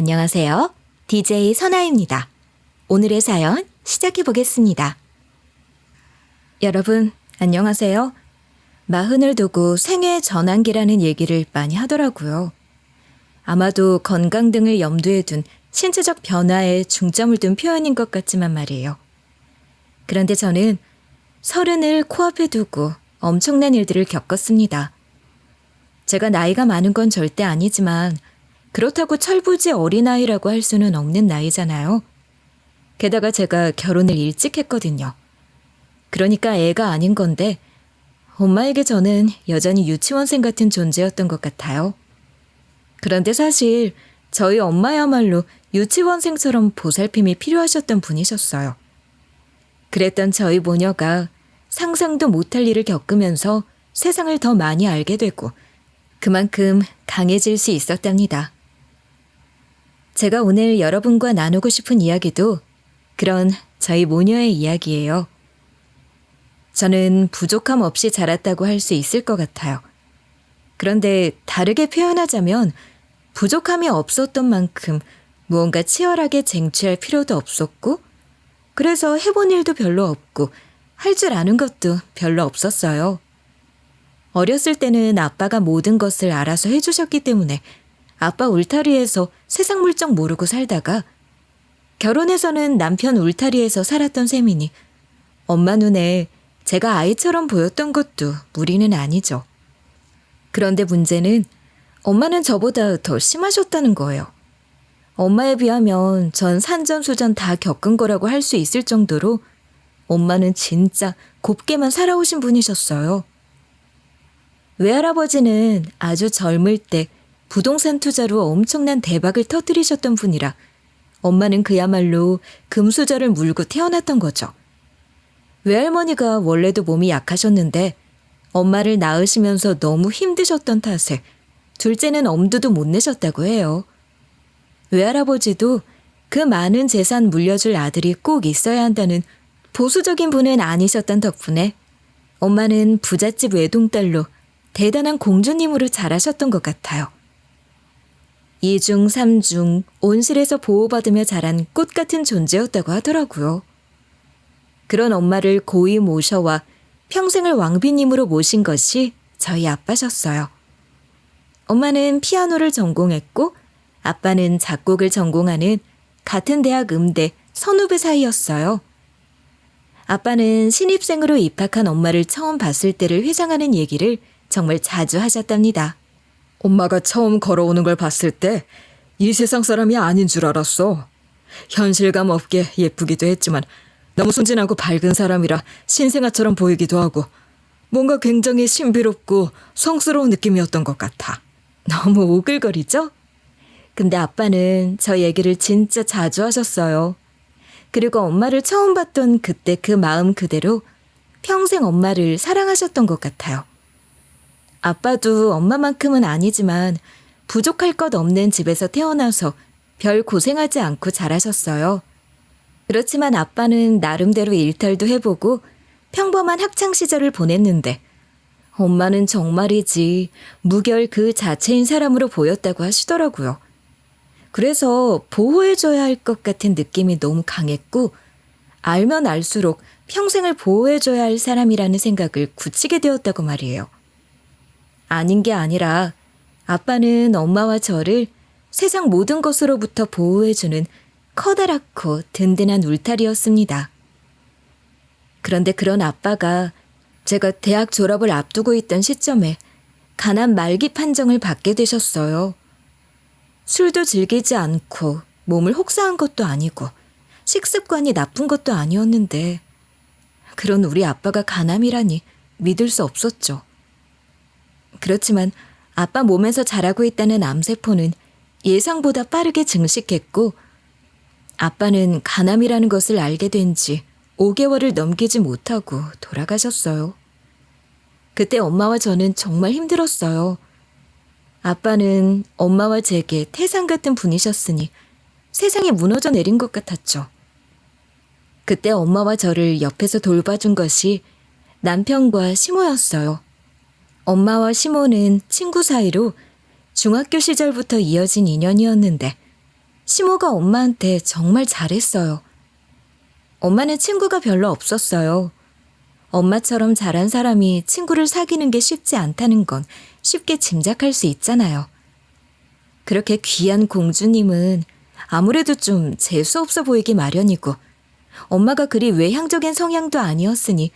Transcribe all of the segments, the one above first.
안녕하세요. DJ 선아입니다. 오늘의 사연 시작해 보겠습니다. 여러분, 안녕하세요. 마흔을 두고 생애 전환기라는 얘기를 많이 하더라고요. 아마도 건강 등을 염두에 둔 신체적 변화에 중점을 둔 표현인 것 같지만 말이에요. 그런데 저는 30을 코앞에 두고 엄청난 일들을 겪었습니다. 제가 나이가 많은 건 절대 아니지만 그렇다고 철부지 어린아이라고 할 수는 없는 나이잖아요. 게다가 제가 결혼을 일찍 했거든요. 그러니까 애가 아닌 건데 엄마에게 저는 여전히 유치원생 같은 존재였던 것 같아요. 그런데 사실 저희 엄마야말로 유치원생처럼 보살핌이 필요하셨던 분이셨어요. 그랬던 저희 모녀가 상상도 못할 일을 겪으면서 세상을 더 많이 알게 되고 그만큼 강해질 수 있었답니다. 제가 오늘 여러분과 나누고 싶은 이야기도 그런 저희 모녀의 이야기예요. 저는 부족함 없이 자랐다고 할 수 있을 것 같아요. 그런데 다르게 표현하자면 부족함이 없었던 만큼 무언가 치열하게 쟁취할 필요도 없었고 그래서 해본 일도 별로 없고 할 줄 아는 것도 별로 없었어요. 어렸을 때는 아빠가 모든 것을 알아서 해주셨기 때문에 아빠 울타리에서 세상 물정 모르고 살다가 결혼해서는 남편 울타리에서 살았던 셈이니 엄마 눈에 제가 아이처럼 보였던 것도 무리는 아니죠. 그런데 문제는 엄마는 저보다 더 심하셨다는 거예요. 엄마에 비하면 전 산전수전 다 겪은 거라고 할 수 있을 정도로 엄마는 진짜 곱게만 살아오신 분이셨어요. 외할아버지는 아주 젊을 때 부동산 투자로 엄청난 대박을 터뜨리셨던 분이라 엄마는 그야말로 금수저를 물고 태어났던 거죠. 외할머니가 원래도 몸이 약하셨는데 엄마를 낳으시면서 너무 힘드셨던 탓에 둘째는 엄두도 못 내셨다고 해요. 외할아버지도 그 많은 재산 물려줄 아들이 꼭 있어야 한다는 보수적인 분은 아니셨던 덕분에 엄마는 부잣집 외동딸로 대단한 공주님으로 자라셨던 것 같아요. 2중, 3중 온실에서 보호받으며 자란 꽃 같은 존재였다고 하더라고요. 그런 엄마를 고이 모셔와 평생을 왕비님으로 모신 것이 저희 아빠셨어요. 엄마는 피아노를 전공했고 아빠는 작곡을 전공하는 같은 대학 음대 선후배 사이였어요. 아빠는 신입생으로 입학한 엄마를 처음 봤을 때를 회상하는 얘기를 정말 자주 하셨답니다. 엄마가 처음 걸어오는 걸 봤을 때 이 세상 사람이 아닌 줄 알았어. 현실감 없게 예쁘기도 했지만 너무 순진하고 밝은 사람이라 신생아처럼 보이기도 하고 뭔가 굉장히 신비롭고 성스러운 느낌이었던 것 같아. 너무 오글거리죠? 근데 아빠는 저 얘기를 진짜 자주 하셨어요. 그리고 엄마를 처음 봤던 그때 그 마음 그대로 평생 엄마를 사랑하셨던 것 같아요. 아빠도 엄마만큼은 아니지만 부족할 것 없는 집에서 태어나서 별 고생하지 않고 자라셨어요. 그렇지만 아빠는 나름대로 일탈도 해보고 평범한 학창시절을 보냈는데 엄마는 정말이지 무결 그 자체인 사람으로 보였다고 하시더라고요. 그래서 보호해줘야 할 것 같은 느낌이 너무 강했고 알면 알수록 평생을 보호해줘야 할 사람이라는 생각을 굳히게 되었다고 말이에요. 아닌 게 아니라 아빠는 엄마와 저를 세상 모든 것으로부터 보호해주는 커다랗고 든든한 울타리였습니다. 그런데 그런 아빠가 제가 대학 졸업을 앞두고 있던 시점에 가난 말기 판정을 받게 되셨어요. 술도 즐기지 않고 몸을 혹사한 것도 아니고 식습관이 나쁜 것도 아니었는데 그런 우리 아빠가 가남이라니 믿을 수 없었죠. 그렇지만 아빠 몸에서 자라고 있다는 암세포는 예상보다 빠르게 증식했고 아빠는 가남이라는 것을 알게 된 지 5개월을 넘기지 못하고 돌아가셨어요. 그때 엄마와 저는 정말 힘들었어요. 아빠는 엄마와 제게 태산 같은 분이셨으니 세상이 무너져 내린 것 같았죠. 그때 엄마와 저를 옆에서 돌봐준 것이 남편과 시모였어요. 엄마와 시모는 친구 사이로 중학교 시절부터 이어진 인연이었는데 시모가 엄마한테 정말 잘했어요. 엄마는 친구가 별로 없었어요. 엄마처럼 잘한 사람이 친구를 사귀는 게 쉽지 않다는 건 쉽게 짐작할 수 있잖아요. 그렇게 귀한 공주님은 아무래도 좀 재수없어 보이기 마련이고 엄마가 그리 외향적인 성향도 아니었으니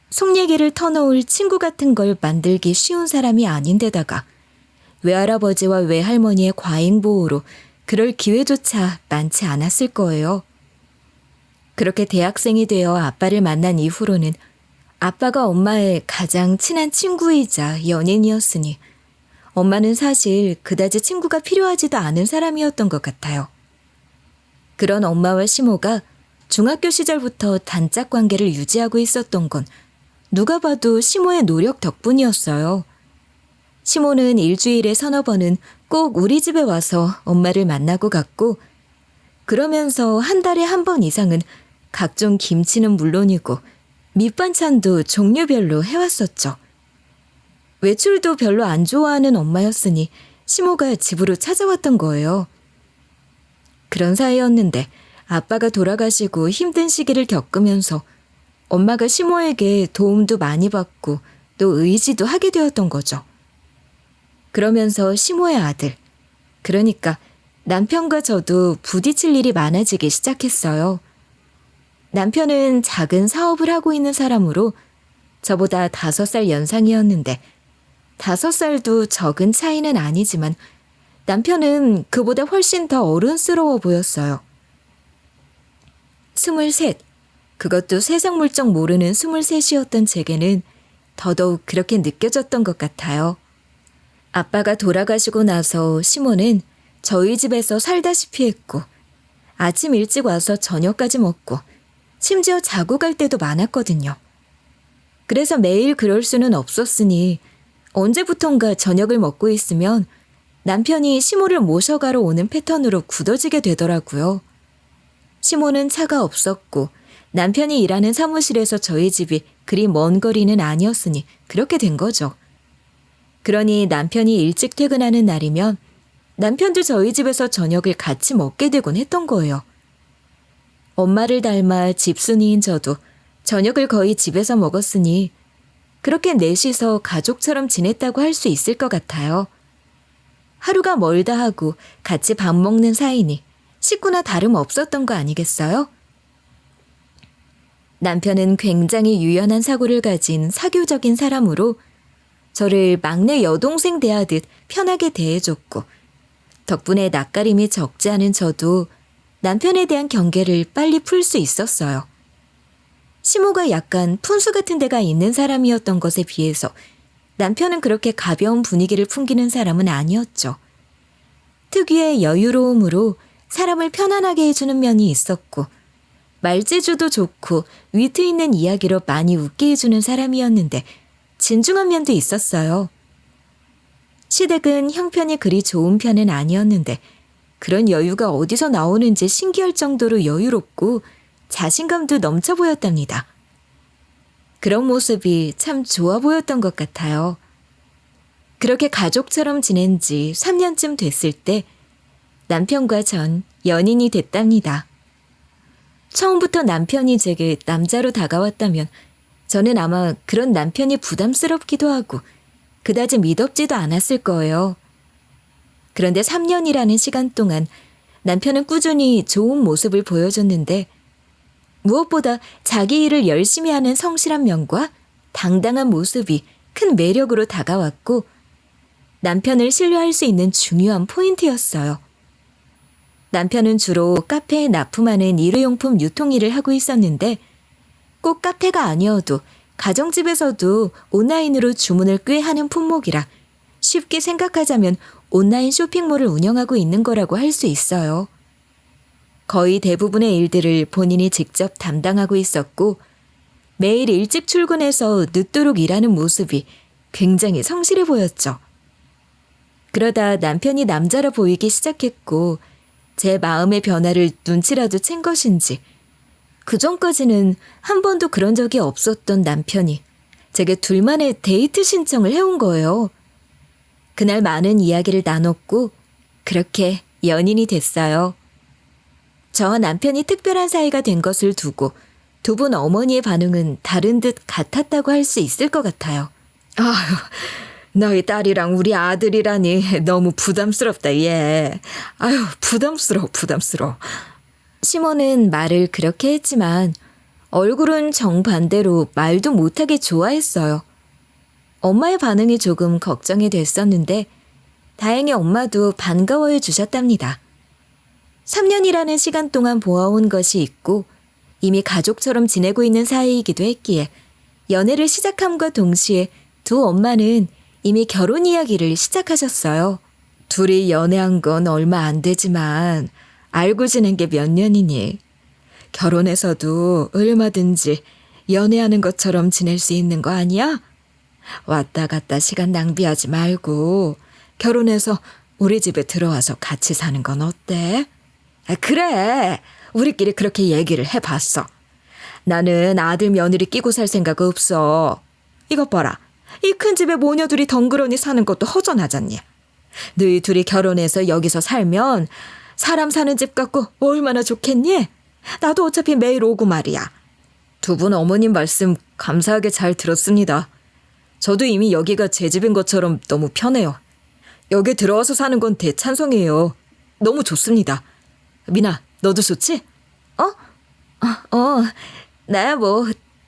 속 얘기를 터놓을 친구 같은 걸 만들기 쉬운 사람이 아닌데다가 외할아버지와 외할머니의 과잉 보호로 그럴 기회조차 많지 않았을 거예요. 그렇게 대학생이 되어 아빠를 만난 이후로는 아빠가 엄마의 가장 친한 친구이자 연인이었으니 엄마는 사실 그다지 친구가 필요하지도 않은 사람이었던 것 같아요. 그런 엄마와 시모가 중학교 시절부터 단짝 관계를 유지하고 있었던 건 누가 봐도 시모의 노력 덕분이었어요. 시모는 일주일에 서너 번은 꼭 우리 집에 와서 엄마를 만나고 갔고 그러면서 한 달에 한 번 이상은 각종 김치는 물론이고 밑반찬도 종류별로 해왔었죠. 외출도 별로 안 좋아하는 엄마였으니 시모가 집으로 찾아왔던 거예요. 그런 사이였는데 아빠가 돌아가시고 힘든 시기를 겪으면서 엄마가 시모에게 도움도 많이 받고 또 의지도 하게 되었던 거죠. 그러면서 시모의 아들, 그러니까 남편과 저도 부딪힐 일이 많아지기 시작했어요. 남편은 작은 사업을 하고 있는 사람으로 저보다 5살 연상이었는데 5살도 적은 차이는 아니지만 남편은 그보다 훨씬 더 어른스러워 보였어요. 23, 그것도 세상 물정 모르는 23이었던 제게는 더더욱 그렇게 느껴졌던 것 같아요. 아빠가 돌아가시고 나서 시모는 저희 집에서 살다시피 했고 아침 일찍 와서 저녁까지 먹고 심지어 자고 갈 때도 많았거든요. 그래서 매일 그럴 수는 없었으니 언제부턴가 저녁을 먹고 있으면 남편이 시모를 모셔가러 오는 패턴으로 굳어지게 되더라고요. 시모는 차가 없었고 남편이 일하는 사무실에서 저희 집이 그리 먼 거리는 아니었으니 그렇게 된 거죠. 그러니 남편이 일찍 퇴근하는 날이면 남편도 저희 집에서 저녁을 같이 먹게 되곤 했던 거예요. 엄마를 닮아 집순이인 저도 저녁을 거의 집에서 먹었으니 그렇게 넷이서 가족처럼 지냈다고 할 수 있을 것 같아요. 하루가 멀다 하고 같이 밥 먹는 사이니 식구나 다름없었던 거 아니겠어요? 남편은 굉장히 유연한 사고를 가진 사교적인 사람으로 저를 막내 여동생 대하듯 편하게 대해줬고 덕분에 낯가림이 적지 않은 저도 남편에 대한 경계를 빨리 풀 수 있었어요. 시모가 약간 푼수 같은 데가 있는 사람이었던 것에 비해서 남편은 그렇게 가벼운 분위기를 풍기는 사람은 아니었죠. 특유의 여유로움으로 사람을 편안하게 해주는 면이 있었고 말재주도 좋고 위트 있는 이야기로 많이 웃게 해주는 사람이었는데 진중한 면도 있었어요. 시댁은 형편이 그리 좋은 편은 아니었는데 그런 여유가 어디서 나오는지 신기할 정도로 여유롭고 자신감도 넘쳐 보였답니다. 그런 모습이 참 좋아 보였던 것 같아요. 그렇게 가족처럼 지낸 지 3년쯤 됐을 때 남편과 전 연인이 됐답니다. 처음부터 남편이 제게 남자로 다가왔다면 저는 아마 그런 남편이 부담스럽기도 하고 그다지 미덥지도 않았을 거예요. 그런데 3년이라는 시간 동안 남편은 꾸준히 좋은 모습을 보여줬는데 무엇보다 자기 일을 열심히 하는 성실한 면과 당당한 모습이 큰 매력으로 다가왔고 남편을 신뢰할 수 있는 중요한 포인트였어요. 남편은 주로 카페에 납품하는 일회용품 유통일을 하고 있었는데 꼭 카페가 아니어도 가정집에서도 온라인으로 주문을 꽤 하는 품목이라 쉽게 생각하자면 온라인 쇼핑몰을 운영하고 있는 거라고 할 수 있어요. 거의 대부분의 일들을 본인이 직접 담당하고 있었고 매일 일찍 출근해서 늦도록 일하는 모습이 굉장히 성실해 보였죠. 그러다 남편이 남자라 보이기 시작했고 제 마음의 변화를 눈치라도 챈 것인지 그전까지는 한 번도 그런 적이 없었던 남편이 제게 둘만의 데이트 신청을 해온 거예요. 그날 많은 이야기를 나눴고 그렇게 연인이 됐어요. 저와 남편이 특별한 사이가 된 것을 두고 두 분 어머니의 반응은 다른 듯 같았다고 할 수 있을 것 같아요. 아휴, 너희 딸이랑 우리 아들이라니 너무 부담스럽다, 얘. 아휴, 부담스러워. 시모는 말을 그렇게 했지만 얼굴은 정반대로 말도 못하게 좋아했어요. 엄마의 반응이 조금 걱정이 됐었는데 다행히 엄마도 반가워해 주셨답니다. 3년이라는 시간 동안 보아온 것이 있고 이미 가족처럼 지내고 있는 사이이기도 했기에 연애를 시작함과 동시에 두 엄마는 이미 결혼 이야기를 시작하셨어요. 둘이 연애한 건 얼마 안 되지만 알고 지낸 게 몇 년이니. 결혼해서도 얼마든지 연애하는 것처럼 지낼 수 있는 거 아니야? 왔다 갔다 시간 낭비하지 말고 결혼해서 우리 집에 들어와서 같이 사는 건 어때? 그래, 우리끼리 그렇게 얘기를 해봤어. 나는 아들 며느리 끼고 살 생각 없어. 이것 봐라, 이 큰 집에 모녀들이 덩그러니 사는 것도 허전하잖니. 너희 둘이 결혼해서 여기서 살면 사람 사는 집 같고 얼마나 좋겠니? 나도 어차피 매일 오고 말이야. 두 분 어머님 말씀 감사하게 잘 들었습니다. 저도 이미 여기가 제 집인 것처럼 너무 편해요. 여기 들어와서 사는 건 대찬성이에요. 너무 좋습니다. 미나, 너도 좋지?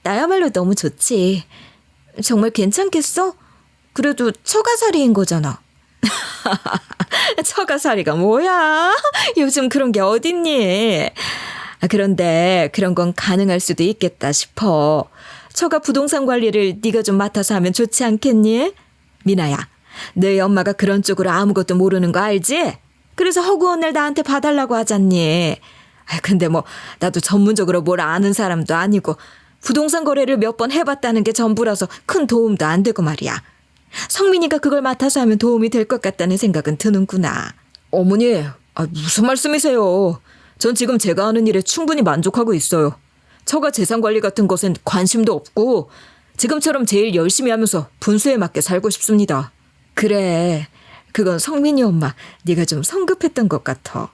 나야말로 너무 좋지. 정말 괜찮겠어? 그래도 처가살이인 거잖아. 처가살이가 뭐야? 요즘 그런 게 어딨니? 그런데 그런 건 가능할 수도 있겠다 싶어. 처가 부동산 관리를 네가 좀 맡아서 하면 좋지 않겠니? 미나야, 너희 엄마가 그런 쪽으로 아무것도 모르는 거 알지? 그래서 허구한 날 나한테 봐달라고 하잖니. 근데 뭐 나도 전문적으로 뭘 아는 사람도 아니고 부동산 거래를 몇 번 해봤다는 게 전부라서 큰 도움도 안 되고 말이야. 성민이가 그걸 맡아서 하면 도움이 될 것 같다는 생각은 드는구나. 어머니, 무슨 말씀이세요? 전 지금 제가 하는 일에 충분히 만족하고 있어요. 처가 재산 관리 같은 것엔 관심도 없고 지금처럼 제일 열심히 하면서 분수에 맞게 살고 싶습니다. 그래, 그건 성민이 엄마, 네가 좀 성급했던 것 같아.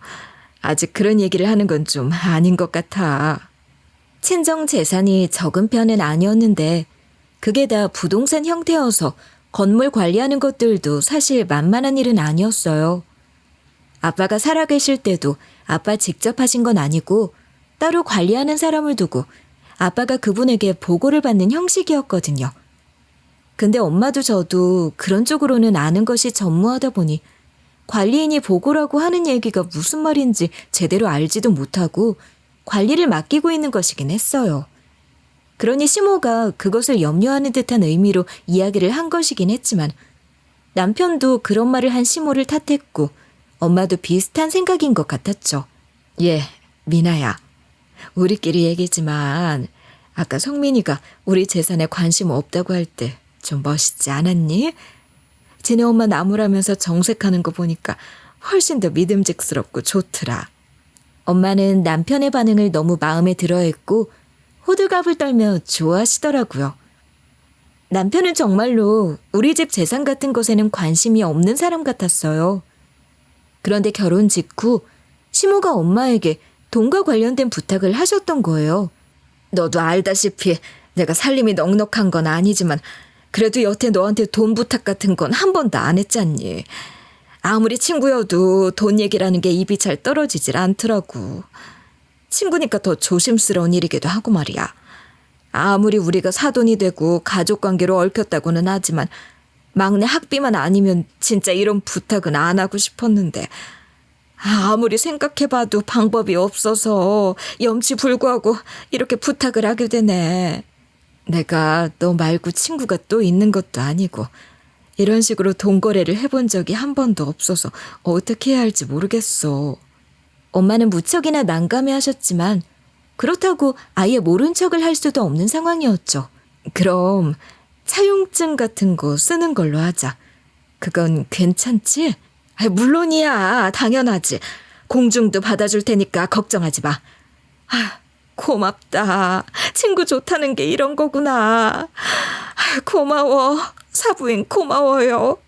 아직 그런 얘기를 하는 건 좀 아닌 것 같아. 친정 재산이 적은 편은 아니었는데 그게 다 부동산 형태여서 건물 관리하는 것들도 사실 만만한 일은 아니었어요. 아빠가 살아계실 때도 아빠 직접 하신 건 아니고 따로 관리하는 사람을 두고 아빠가 그분에게 보고를 받는 형식이었거든요. 근데 엄마도 저도 그런 쪽으로는 아는 것이 전무하다 보니 관리인이 보고라고 하는 얘기가 무슨 말인지 제대로 알지도 못하고 관리를 맡기고 있는 것이긴 했어요. 그러니 시모가 그것을 염려하는 듯한 의미로 이야기를 한 것이긴 했지만 남편도 그런 말을 한 시모를 탓했고 엄마도 비슷한 생각인 것 같았죠. 예, 미나야. 우리끼리 얘기지만 아까 성민이가 우리 재산에 관심 없다고 할 때 좀 멋있지 않았니? 지네 엄마 나무라면서 정색하는 거 보니까 훨씬 더 믿음직스럽고 좋더라. 엄마는 남편의 반응을 너무 마음에 들어했고 호들갑을 떨며 좋아하시더라고요. 남편은 정말로 우리 집 재산 같은 것에는 관심이 없는 사람 같았어요. 그런데 결혼 직후 시모가 엄마에게 돈과 관련된 부탁을 하셨던 거예요. 너도 알다시피 내가 살림이 넉넉한 건 아니지만 그래도 여태 너한테 돈 부탁 같은 건 한 번도 안 했잖니. 아무리 친구여도 돈 얘기라는 게 입이 잘 떨어지질 않더라고. 친구니까 더 조심스러운 일이기도 하고 말이야. 아무리 우리가 사돈이 되고 가족관계로 얽혔다고는 하지만 막내 학비만 아니면 진짜 이런 부탁은 안 하고 싶었는데 아무리 생각해봐도 방법이 없어서 염치불구하고 이렇게 부탁을 하게 되네. 내가 너 말고 친구가 또 있는 것도 아니고 이런 식으로 돈 거래를 해본 적이 한 번도 없어서 어떻게 해야 할지 모르겠어. 엄마는 무척이나 난감해하셨지만 그렇다고 아예 모른 척을 할 수도 없는 상황이었죠. 그럼 차용증 같은 거 쓰는 걸로 하자. 그건 괜찮지? 물론이야. 당연하지. 공중도 받아줄 테니까 걱정하지 마. 고맙다. 친구 좋다는 게 이런 거구나. 고마워. 사부인 고마워요.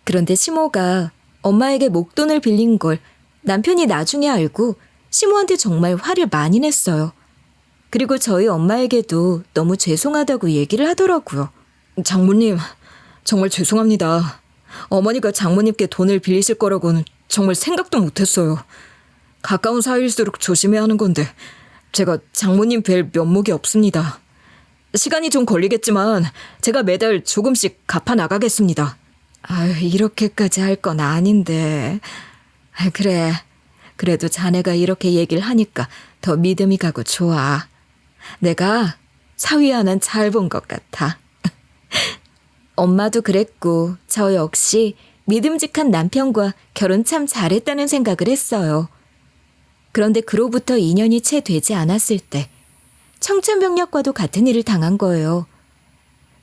그런데 시모가 엄마에게 목돈을 빌린 걸 남편이 나중에 알고 시모한테 정말 화를 많이 냈어요. 그리고 저희 엄마에게도 너무 죄송하다고 얘기를 하더라고요. 장모님, 정말 죄송합니다. 어머니가 장모님께 돈을 빌리실 거라고는 정말 생각도 못했어요. 가까운 사이일수록 조심해야 하는 건데 제가 장모님 뵐 면목이 없습니다. 시간이 좀 걸리겠지만 제가 매달 조금씩 갚아 나가겠습니다. 이렇게까지 할 건 아닌데. 그래. 그래도 자네가 이렇게 얘기를 하니까 더 믿음이 가고 좋아. 내가 사위 하나는 잘 본 것 같아. 엄마도 그랬고 저 역시 믿음직한 남편과 결혼 참 잘했다는 생각을 했어요. 그런데 그로부터 2년이 채 되지 않았을 때 청천벽력과도 같은 일을 당한 거예요.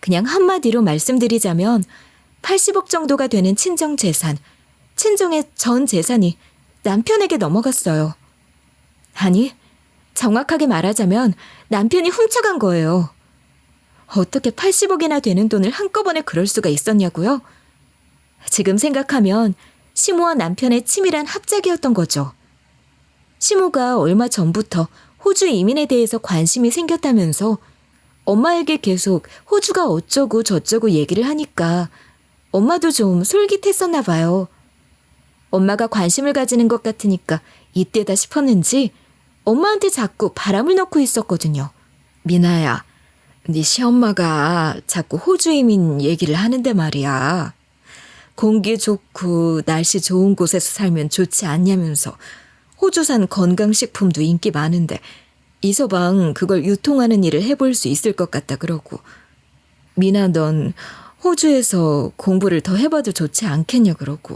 그냥 한마디로 말씀드리자면 80억 정도가 되는 친정 재산, 친정의 전 재산이 남편에게 넘어갔어요. 아니, 정확하게 말하자면 남편이 훔쳐간 거예요. 어떻게 80억이나 되는 돈을 한꺼번에 그럴 수가 있었냐고요? 지금 생각하면 시모와 남편의 치밀한 합작이었던 거죠. 시모가 얼마 전부터 호주 이민에 대해서 관심이 생겼다면서 엄마에게 계속 호주가 어쩌고 저쩌고 얘기를 하니까 엄마도 좀 솔깃했었나 봐요. 엄마가 관심을 가지는 것 같으니까 이때다 싶었는지 엄마한테 자꾸 바람을 넣고 있었거든요. 미나야, 네 시엄마가 자꾸 호주 이민 얘기를 하는데 말이야. 공기 좋고 날씨 좋은 곳에서 살면 좋지 않냐면서 호주산 건강식품도 인기 많은데 이 서방 그걸 유통하는 일을 해볼 수 있을 것 같다 그러고. 미나, 넌 호주에서 공부를 더 해봐도 좋지 않겠냐 그러고.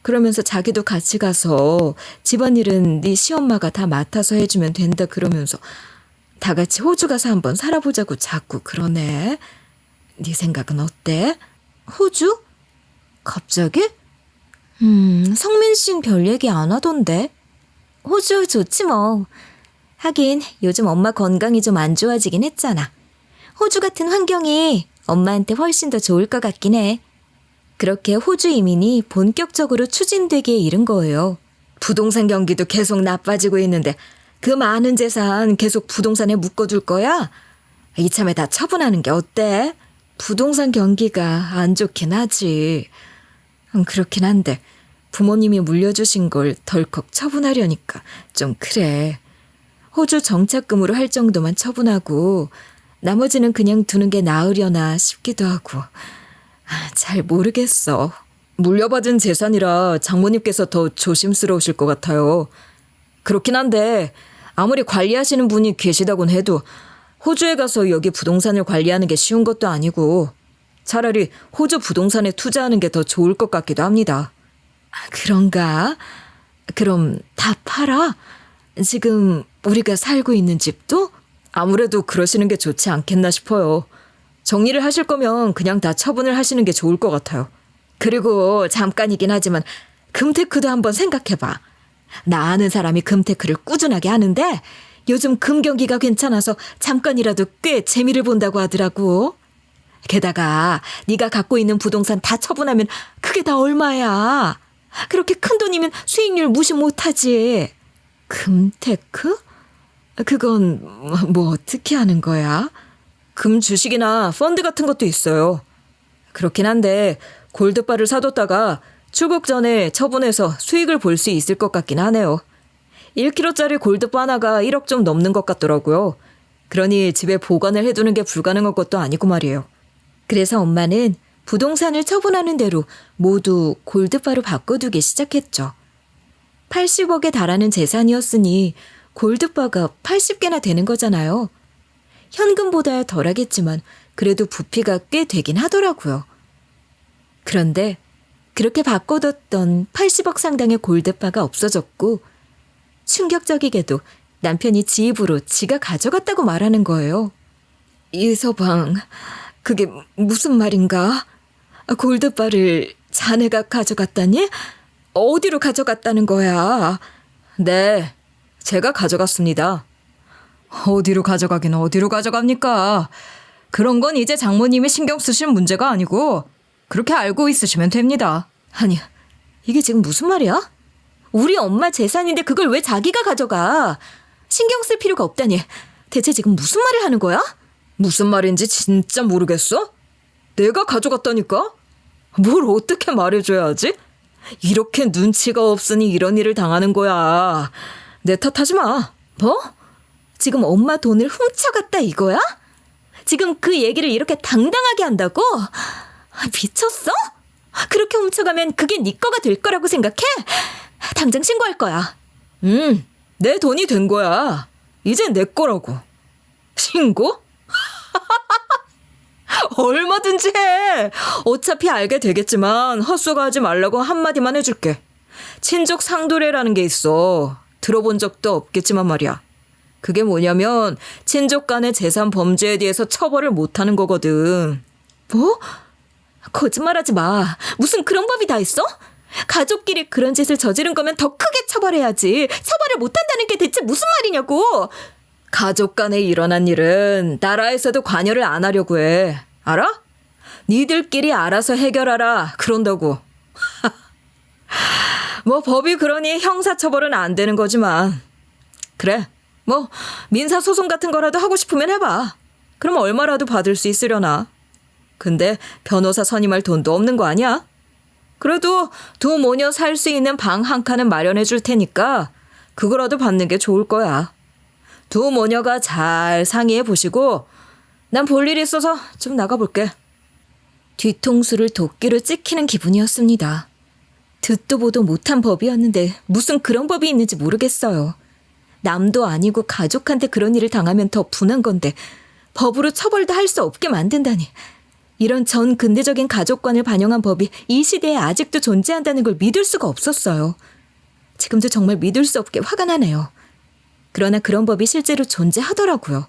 그러면서 자기도 같이 가서 집안일은 네 시엄마가 다 맡아서 해주면 된다 그러면서 다 같이 호주 가서 한번 살아보자고 자꾸 그러네. 네 생각은 어때? 호주? 갑자기? 성민 씨는 별 얘기 안 하던데. 호주 좋지 뭐. 하긴 요즘 엄마 건강이 좀 안 좋아지긴 했잖아. 호주 같은 환경이 엄마한테 훨씬 더 좋을 것 같긴 해. 그렇게 호주 이민이 본격적으로 추진되기에 이른 거예요. 부동산 경기도 계속 나빠지고 있는데 그 많은 재산 계속 부동산에 묶어둘 거야? 이참에 다 처분하는 게 어때? 부동산 경기가 안 좋긴 하지. 그렇긴 한데 부모님이 물려주신 걸 덜컥 처분하려니까 좀 그래. 호주 정착금으로 할 정도만 처분하고 나머지는 그냥 두는 게 나으려나 싶기도 하고. 잘 모르겠어. 물려받은 재산이라 장모님께서 더 조심스러우실 것 같아요. 그렇긴 한데 아무리 관리하시는 분이 계시다곤 해도 호주에 가서 여기 부동산을 관리하는 게 쉬운 것도 아니고 차라리 호주 부동산에 투자하는 게 더 좋을 것 같기도 합니다. 그런가? 그럼 다 팔아? 지금 우리가 살고 있는 집도? 아무래도 그러시는 게 좋지 않겠나 싶어요. 정리를 하실 거면 그냥 다 처분을 하시는 게 좋을 것 같아요. 그리고 잠깐이긴 하지만 금테크도 한번 생각해봐. 나 아는 사람이 금테크를 꾸준하게 하는데 요즘 금 경기가 괜찮아서 잠깐이라도 꽤 재미를 본다고 하더라고. 게다가 네가 갖고 있는 부동산 다 처분하면 그게 다 얼마야. 그렇게 큰 돈이면 수익률 무시 못하지. 금테크? 그건 뭐 어떻게 하는 거야? 금 주식이나 펀드 같은 것도 있어요. 그렇긴 한데 골드바를 사뒀다가 출국 전에 처분해서 수익을 볼 수 있을 것 같긴 하네요. 1kg짜리 골드바 하나가 1억 좀 넘는 것 같더라고요. 그러니 집에 보관을 해두는 게 불가능한 것도 아니고 말이에요. 그래서 엄마는 부동산을 처분하는 대로 모두 골드바로 바꿔두기 시작했죠. 80억에 달하는 재산이었으니 골드바가 80개나 되는 거잖아요. 현금보다야 덜하겠지만 그래도 부피가 꽤 되긴 하더라고요. 그런데 그렇게 바꿔뒀던 80억 상당의 골드바가 없어졌고 충격적이게도 남편이 지 입으로 지가 가져갔다고 말하는 거예요. 이서방, 그게 무슨 말인가? 골드바를 자네가 가져갔다니? 어디로 가져갔다는 거야? 네, 제가 가져갔습니다. 어디로 가져가긴 어디로 가져갑니까? 그런 건 이제 장모님이 신경 쓰실 문제가 아니고 그렇게 알고 있으시면 됩니다. 아니, 이게 지금 무슨 말이야? 우리 엄마 재산인데 그걸 왜 자기가 가져가? 신경 쓸 필요가 없다니. 대체 지금 무슨 말을 하는 거야? 무슨 말인지 진짜 모르겠어? 내가 가져갔다니까? 뭘 어떻게 말해줘야 하지? 이렇게 눈치가 없으니 이런 일을 당하는 거야. 내 탓하지 마. 뭐? 지금 엄마 돈을 훔쳐갔다 이거야? 지금 그 얘기를 이렇게 당당하게 한다고? 미쳤어? 그렇게 훔쳐가면 그게 네 거가 될 거라고 생각해? 당장 신고할 거야. 내 돈이 된 거야. 이제 내 거라고. 신고? 얼마든지 해. 어차피 알게 되겠지만 헛소가하지 말라고 한마디만 해줄게. 친족 상도례라는 게 있어. 들어본 적도 없겠지만 말이야. 그게 뭐냐면 친족 간의 재산 범죄에 대해서 처벌을 못하는 거거든. 뭐? 거짓말하지 마. 무슨 그런 법이 다 있어? 가족끼리 그런 짓을 저지른 거면 더 크게 처벌해야지. 처벌을 못한다는 게 대체 무슨 말이냐고. 가족 간에 일어난 일은 나라에서도 관여를 안 하려고 해. 알아? 니들끼리 알아서 해결하라. 그런다고. 뭐 법이 그러니 형사처벌은 안 되는 거지만. 그래. 뭐 민사소송 같은 거라도 하고 싶으면 해봐. 그럼 얼마라도 받을 수 있으려나. 근데 변호사 선임할 돈도 없는 거 아니야? 그래도 두 모녀 살 수 있는 방 한 칸은 마련해 줄 테니까 그거라도 받는 게 좋을 거야. 두 모녀가 잘 상의해 보시고 난 볼 일 있어서 좀 나가볼게. 뒤통수를 도끼로 찍히는 기분이었습니다. 듣도 보도 못한 법이었는데 무슨 그런 법이 있는지 모르겠어요. 남도 아니고 가족한테 그런 일을 당하면 더 분한 건데 법으로 처벌도 할 수 없게 만든다니. 이런 전 근대적인 가족관을 반영한 법이 이 시대에 아직도 존재한다는 걸 믿을 수가 없었어요. 지금도 정말 믿을 수 없게 화가 나네요. 그러나 그런 법이 실제로 존재하더라고요.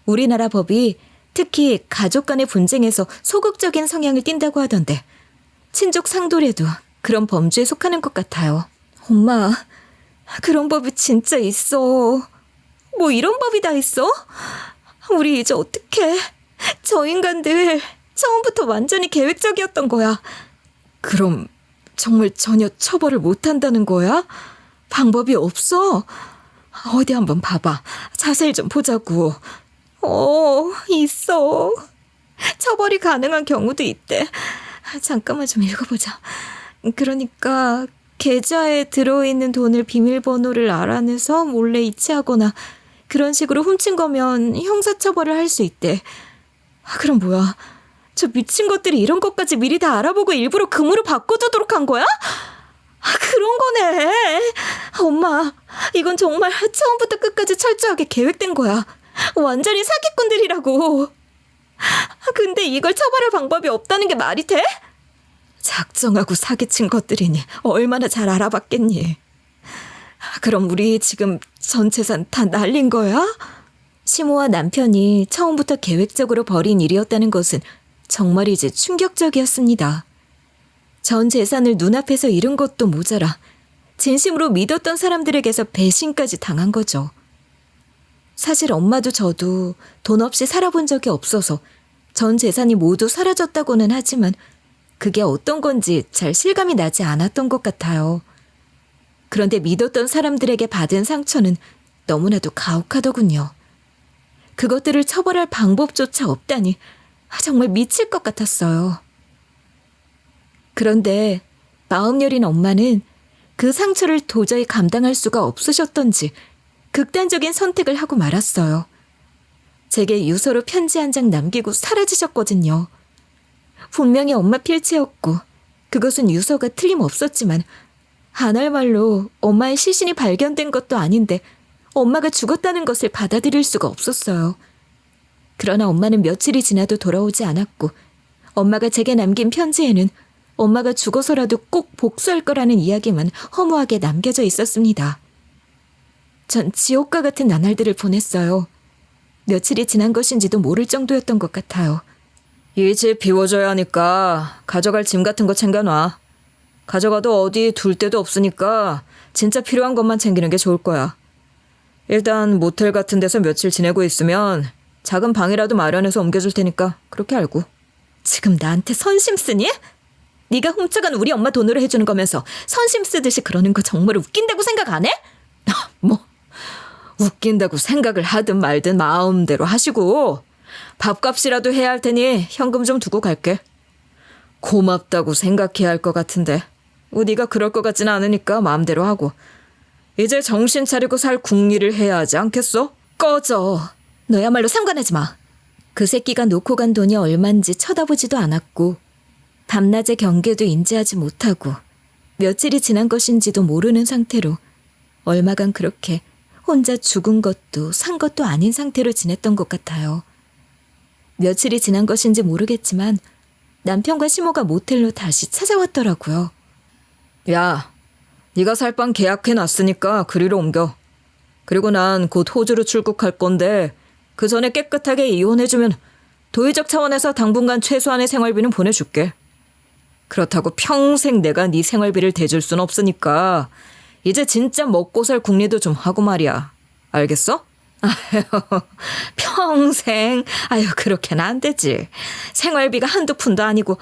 우리나라 법이 특히 가족 간의 분쟁에서 소극적인 성향을 띈다고 하던데 친족 상도례도 그런 범주에 속하는 것 같아요. 엄마, 그런 법이 진짜 있어. 뭐 이런 법이 다 있어? 우리 이제 어떡해. 저 인간들 처음부터 완전히 계획적이었던 거야. 그럼 정말 전혀 처벌을 못한다는 거야? 방법이 없어? 어디 한번 봐봐. 자세히 좀 보자고. 있어. 처벌이 가능한 경우도 있대. 잠깐만 좀 읽어보자. 그러니까 계좌에 들어있는 돈을 비밀번호를 알아내서 몰래 이체하거나 그런 식으로 훔친 거면 형사처벌을 할 수 있대. 그럼 뭐야? 저 미친 것들이 이런 것까지 미리 다 알아보고 일부러 금으로 바꿔두도록 한 거야? 그런 거네. 엄마, 이건 정말 처음부터 끝까지 철저하게 계획된 거야. 완전히 사기꾼들이라고. 근데 이걸 처벌할 방법이 없다는 게 말이 돼? 작정하고 사기친 것들이니 얼마나 잘 알아봤겠니. 그럼 우리 지금 전 재산 다 날린 거야? 시모와 남편이 처음부터 계획적으로 벌인 일이었다는 것은 정말이지 충격적이었습니다. 전 재산을 눈앞에서 잃은 것도 모자라 진심으로 믿었던 사람들에게서 배신까지 당한 거죠. 사실 엄마도 저도 돈 없이 살아본 적이 없어서 전 재산이 모두 사라졌다고는 하지만 그게 어떤 건지 잘 실감이 나지 않았던 것 같아요. 그런데 믿었던 사람들에게 받은 상처는 너무나도 가혹하더군요. 그것들을 처벌할 방법조차 없다니 정말 미칠 것 같았어요. 그런데 마음 여린 엄마는 그 상처를 도저히 감당할 수가 없으셨던지 극단적인 선택을 하고 말았어요. 제게 유서로 편지 한 장 남기고 사라지셨거든요. 분명히 엄마 필체였고 그것은 유서가 틀림없었지만 안 할 말로 엄마의 시신이 발견된 것도 아닌데 엄마가 죽었다는 것을 받아들일 수가 없었어요. 그러나 엄마는 며칠이 지나도 돌아오지 않았고 엄마가 제게 남긴 편지에는 엄마가 죽어서라도 꼭 복수할 거라는 이야기만 허무하게 남겨져 있었습니다. 전 지옥과 같은 나날들을 보냈어요. 며칠이 지난 것인지도 모를 정도였던 것 같아요. 이 집 비워줘야 하니까 가져갈 짐 같은 거 챙겨놔. 가져가도 어디 둘 데도 없으니까 진짜 필요한 것만 챙기는 게 좋을 거야. 일단 모텔 같은 데서 며칠 지내고 있으면 작은 방이라도 마련해서 옮겨줄 테니까 그렇게 알고. 지금 나한테 선심 쓰니? 네가 훔쳐간 우리 엄마 돈으로 해주는 거면서 선심 쓰듯이 그러는 거 정말 웃긴다고 생각 안 해? 뭐 웃긴다고 생각을 하든 말든 마음대로 하시고 밥값이라도 해야 할 테니 현금 좀 두고 갈게. 고맙다고 생각해야 할 것 같은데 네가 그럴 것 같지는 않으니까 마음대로 하고 이제 정신 차리고 살 궁리를 해야 하지 않겠어? 꺼져. 너야말로 상관하지 마. 그 새끼가 놓고 간 돈이 얼만지 쳐다보지도 않았고 밤낮의 경계도 인지하지 못하고 며칠이 지난 것인지도 모르는 상태로 얼마간 그렇게 혼자 죽은 것도 산 것도 아닌 상태로 지냈던 것 같아요. 며칠이 지난 것인지 모르겠지만 남편과 시모가 모텔로 다시 찾아왔더라고요. 야, 네가 살 방 계약해놨으니까 그리로 옮겨. 그리고 난 곧 호주로 출국할 건데 그 전에 깨끗하게 이혼해주면 도의적 차원에서 당분간 최소한의 생활비는 보내줄게. 그렇다고 평생 내가 네 생활비를 대줄 순 없으니까 이제 진짜 먹고 살 궁리도 좀 하고 말이야. 알겠어? 아유, 평생. 아유, 그렇게는 안 되지. 생활비가 한두 푼도 아니고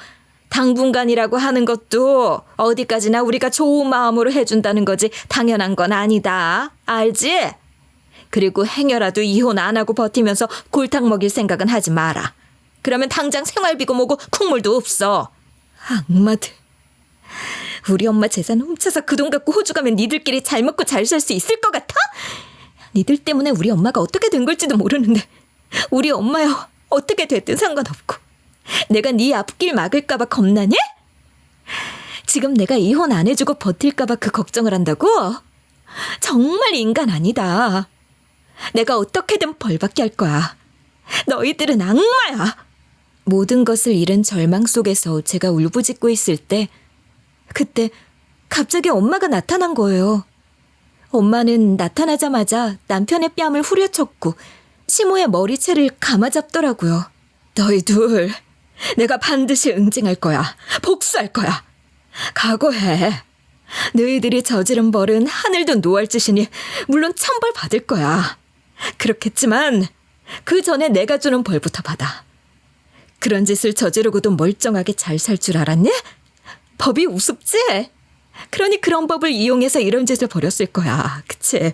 당분간이라고 하는 것도 어디까지나 우리가 좋은 마음으로 해준다는 거지 당연한 건 아니다. 알지? 그리고 행여라도 이혼 안 하고 버티면서 골탕 먹일 생각은 하지 마라. 그러면 당장 생활비고 뭐고 국물도 없어. 악마들. 우리 엄마 재산 훔쳐서 그 돈 갖고 호주 가면 니들끼리 잘 먹고 잘 살 수 있을 것 같아? 니들 때문에 우리 엄마가 어떻게 된 걸지도 모르는데 우리 엄마야 어떻게 됐든 상관없고 내가 네 앞길 막을까 봐 겁나니? 지금 내가 이혼 안 해주고 버틸까 봐 그 걱정을 한다고? 정말 인간 아니다. 내가 어떻게든 벌받게 할 거야. 너희들은 악마야. 모든 것을 잃은 절망 속에서 제가 울부짖고 있을 때 그때 갑자기 엄마가 나타난 거예요. 엄마는 나타나자마자 남편의 뺨을 후려쳤고 시모의 머리채를 감아잡더라고요. 너희 둘, 내가 반드시 응징할 거야. 복수할 거야. 각오해. 너희들이 저지른 벌은 하늘도 노할 짓이니 물론 천벌 받을 거야. 그렇겠지만 그 전에 내가 주는 벌부터 받아. 그런 짓을 저지르고도 멀쩡하게 잘 살 줄 알았니? 법이 우습지? 그러니 그런 법을 이용해서 이런 짓을 벌였을 거야. 그치?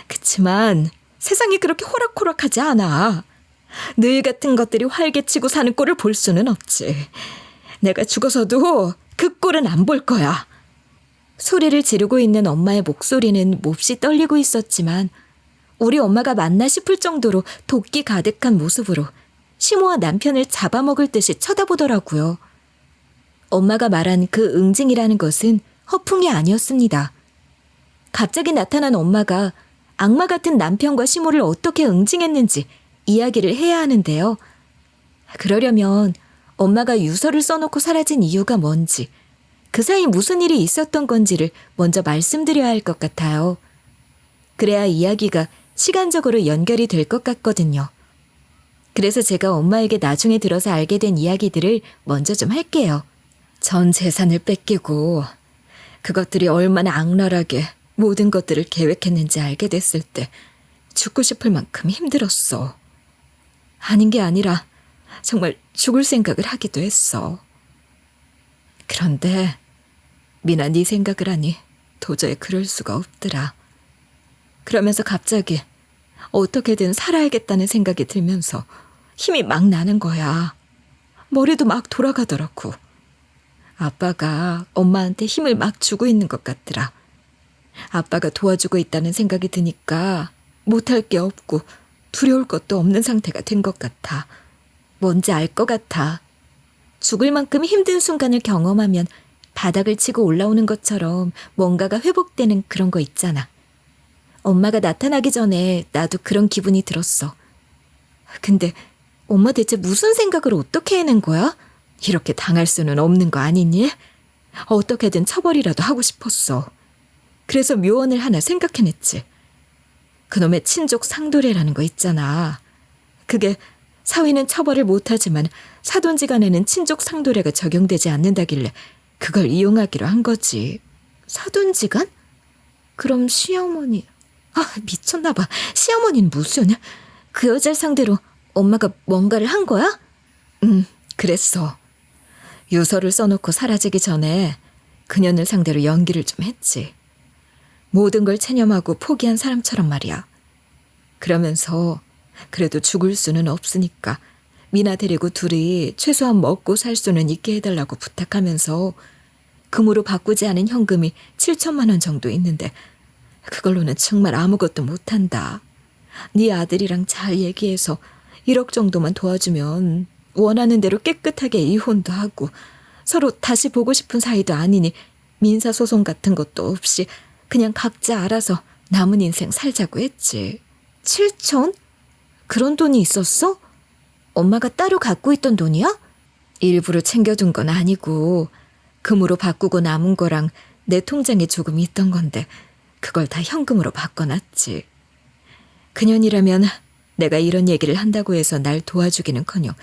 그치만 세상이 그렇게 호락호락하지 않아. 너희 같은 것들이 활개치고 사는 꼴을 볼 수는 없지. 내가 죽어서도 그 꼴은 안 볼 거야. 소리를 지르고 있는 엄마의 목소리는 몹시 떨리고 있었지만 우리 엄마가 맞나 싶을 정도로 도끼 가득한 모습으로 시모와 남편을 잡아먹을 듯이 쳐다보더라고요. 엄마가 말한 그 응징이라는 것은 허풍이 아니었습니다. 갑자기 나타난 엄마가 악마 같은 남편과 시모를 어떻게 응징했는지 이야기를 해야 하는데요. 그러려면 엄마가 유서를 써놓고 사라진 이유가 뭔지, 그 사이 무슨 일이 있었던 건지를 먼저 말씀드려야 할 것 같아요. 그래야 이야기가 시간적으로 연결이 될 것 같거든요. 그래서 제가 엄마에게 나중에 들어서 알게 된 이야기들을 먼저 좀 할게요. 전 재산을 뺏기고 그것들이 얼마나 악랄하게 모든 것들을 계획했는지 알게 됐을 때 죽고 싶을 만큼 힘들었어. 아닌 게 아니라 정말 죽을 생각을 하기도 했어. 그런데 미나 네 생각을 하니 도저히 그럴 수가 없더라. 그러면서 갑자기 어떻게든 살아야겠다는 생각이 들면서 힘이 막 나는 거야. 머리도 막 돌아가더라고. 아빠가 엄마한테 힘을 막 주고 있는 것 같더라. 아빠가 도와주고 있다는 생각이 드니까 못할 게 없고 두려울 것도 없는 상태가 된 것 같아. 뭔지 알 것 같아. 죽을 만큼 힘든 순간을 경험하면 바닥을 치고 올라오는 것처럼 뭔가가 회복되는 그런 거 있잖아. 엄마가 나타나기 전에 나도 그런 기분이 들었어. 근데 엄마 대체 무슨 생각을 어떻게 해낸 거야? 이렇게 당할 수는 없는 거 아니니? 어떻게든 처벌이라도 하고 싶었어. 그래서 묘언을 하나 생각해냈지. 그놈의 친족 상도례라는 거 있잖아. 그게 사위는 처벌을 못하지만 사돈지간에는 친족 상도례가 적용되지 않는다길래 그걸 이용하기로 한 거지. 사돈지간? 그럼 시어머니... 미쳤나 봐. 시어머니는 무슨... 그 여자를 상대로 엄마가 뭔가를 한 거야? 그랬어. 유서를 써놓고 사라지기 전에 그년을 상대로 연기를 좀 했지. 모든 걸 체념하고 포기한 사람처럼 말이야. 그러면서 그래도 죽을 수는 없으니까 미나 데리고 둘이 최소한 먹고 살 수는 있게 해달라고 부탁하면서 금으로 바꾸지 않은 현금이 7천만 원 정도 있는데 그걸로는 정말 아무것도 못한다. 네 아들이랑 잘 얘기해서 1억 정도만 도와주면 원하는 대로 깨끗하게 이혼도 하고 서로 다시 보고 싶은 사이도 아니니 민사소송 같은 것도 없이 그냥 각자 알아서 남은 인생 살자고 했지. 7천? 그런 돈이 있었어? 엄마가 따로 갖고 있던 돈이야? 일부러 챙겨둔 건 아니고 금으로 바꾸고 남은 거랑 내 통장에 조금 있던 건데 그걸 다 현금으로 바꿔놨지. 그년이라면 내가 이런 얘기를 한다고 해서 날 도와주기는커녕